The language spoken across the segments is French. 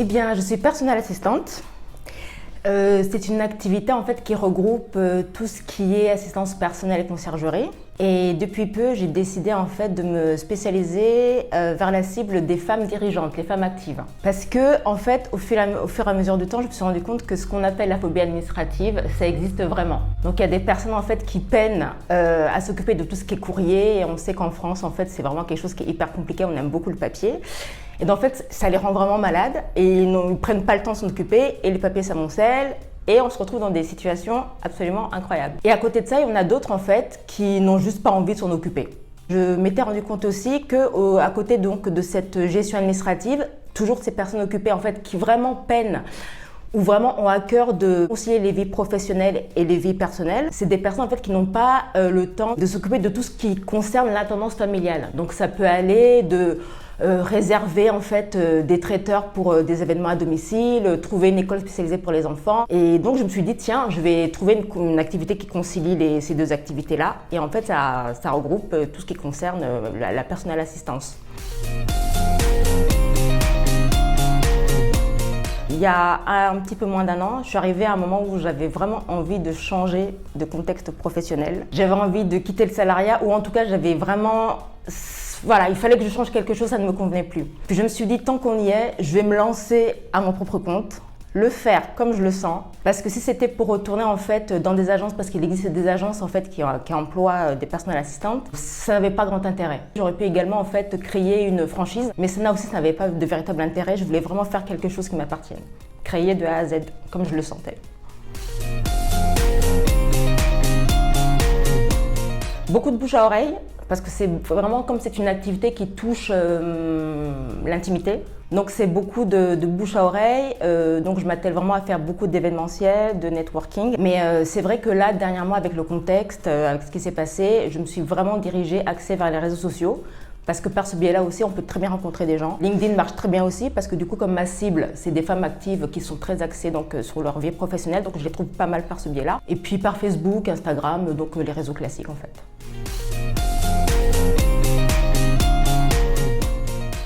Eh bien, je suis personnelle assistante. C'est une activité en fait qui regroupe tout ce qui est assistance personnelle et conciergerie. Et depuis peu, j'ai décidé en fait de me spécialiser vers la cible des femmes dirigeantes, les femmes actives. Parce que en fait, au fur et à mesure du temps, je me suis rendu compte que ce qu'on appelle la phobie administrative, ça existe vraiment. Donc il y a des personnes en fait qui peinent à s'occuper de tout ce qui est courrier. Et on sait qu'en France, en fait, c'est vraiment quelque chose qui est hyper compliqué. On aime beaucoup le papier. Et donc, en fait, ça les rend vraiment malades et ils ne prennent pas le temps de s'en occuper et les papiers s'amoncellent et on se retrouve dans des situations absolument incroyables. Et à côté de ça, il y en a d'autres en fait qui n'ont juste pas envie de s'en occuper. Je m'étais rendu compte aussi qu'à côté donc de cette gestion administrative, toujours ces personnes occupées en fait qui vraiment peinent ou vraiment ont à cœur de concilier les vies professionnelles et les vies personnelles. C'est des personnes en fait qui n'ont pas le temps de s'occuper de tout ce qui concerne l'intendance familiale. Donc ça peut aller de réserver en fait des traiteurs pour des événements à domicile, trouver une école spécialisée pour les enfants. Et donc je me suis dit tiens, je vais trouver une activité qui concilie ces deux activités-là. Et en fait ça regroupe tout ce qui concerne la personnelle assistance. Il y a un petit peu moins d'un an, je suis arrivée à un moment où j'avais vraiment envie de changer de contexte professionnel. J'avais envie de quitter le salariat ou en tout cas j'avais vraiment... Voilà, il fallait que je change quelque chose, ça ne me convenait plus. Puis je me suis dit, tant qu'on y est, je vais me lancer à mon propre compte, le faire comme je le sens. Parce que si c'était pour retourner en fait dans des agences, parce qu'il existe des agences en fait qui emploient des personnels assistantes, ça n'avait pas grand intérêt. J'aurais pu également en fait créer une franchise, mais ça n'avait pas de véritable intérêt. Je voulais vraiment faire quelque chose qui m'appartienne, créer de A à Z comme je le sentais. Beaucoup de bouche à oreille. Parce que c'est vraiment comme c'est une activité qui touche l'intimité. Donc c'est beaucoup de bouche à oreille, donc je m'attelle vraiment à faire beaucoup d'événementiels, de networking. Mais c'est vrai que là, dernièrement, avec le contexte, avec ce qui s'est passé, je me suis vraiment dirigée, axée vers les réseaux sociaux. Parce que par ce biais-là aussi, on peut très bien rencontrer des gens. LinkedIn marche très bien aussi parce que du coup, comme ma cible, c'est des femmes actives qui sont très axées donc, sur leur vie professionnelle. Donc je les trouve pas mal par ce biais-là. Et puis par Facebook, Instagram, donc les réseaux classiques en fait.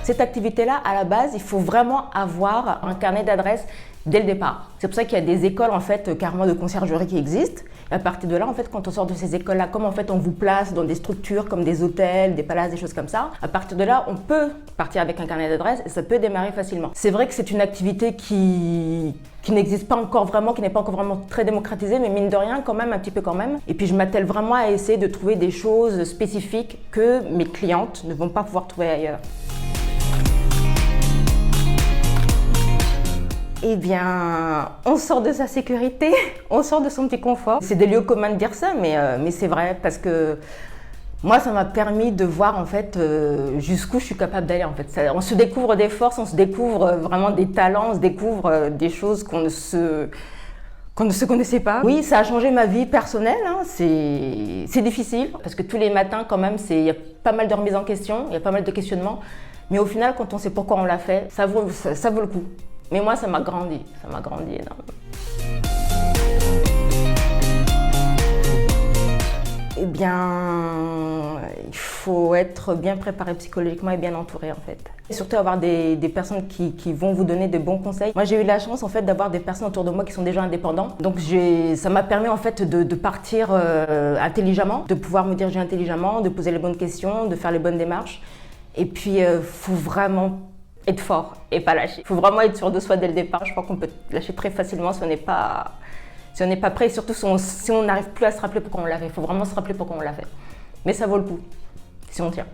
Cette activité-là, à la base, il faut vraiment avoir un carnet d'adresses dès le départ. C'est pour ça qu'il y a des écoles en fait carrément de conciergerie qui existent. Et à partir de là, en fait, quand on sort de ces écoles-là, comme en fait on vous place dans des structures comme des hôtels, des palaces, des choses comme ça, à partir de là, on peut partir avec un carnet d'adresses et ça peut démarrer facilement. C'est vrai que c'est une activité qui n'existe pas encore vraiment, qui n'est pas encore vraiment très démocratisée, mais mine de rien, quand même, un petit peu quand même. Et puis je m'attelle vraiment à essayer de trouver des choses spécifiques que mes clientes ne vont pas pouvoir trouver ailleurs. Eh bien, on sort de sa sécurité, on sort de son petit confort. C'est des lieux communs de dire ça, mais c'est vrai parce que moi, ça m'a permis de voir en fait jusqu'où je suis capable d'aller. En fait, on se découvre des forces, on se découvre vraiment des talents, on se découvre des choses qu'on ne se connaissait pas. Oui, ça a changé ma vie personnelle. Hein. C'est difficile parce que tous les matins, quand même, il y a pas mal de remises en question, il y a pas mal de questionnements. Mais au final, quand on sait pourquoi on l'a fait, ça vaut le coup. Mais moi, ça m'a grandi énormément. Eh bien, il faut être bien préparé psychologiquement et bien entouré en fait. Et surtout avoir des personnes qui vont vous donner de bons conseils. Moi, j'ai eu la chance en fait d'avoir des personnes autour de moi qui sont déjà indépendants. Donc ça m'a permis en fait de partir intelligemment, de pouvoir me diriger intelligemment, de poser les bonnes questions, de faire les bonnes démarches. Et puis, faut vraiment être fort et pas lâcher. Il faut vraiment être sûr de soi dès le départ. Je crois qu'on peut lâcher très facilement si on n'est pas prêt, et surtout si on n'arrive plus à se rappeler pourquoi on l'a fait. Il faut vraiment se rappeler pourquoi on l'a fait. Mais ça vaut le coup, si on tient.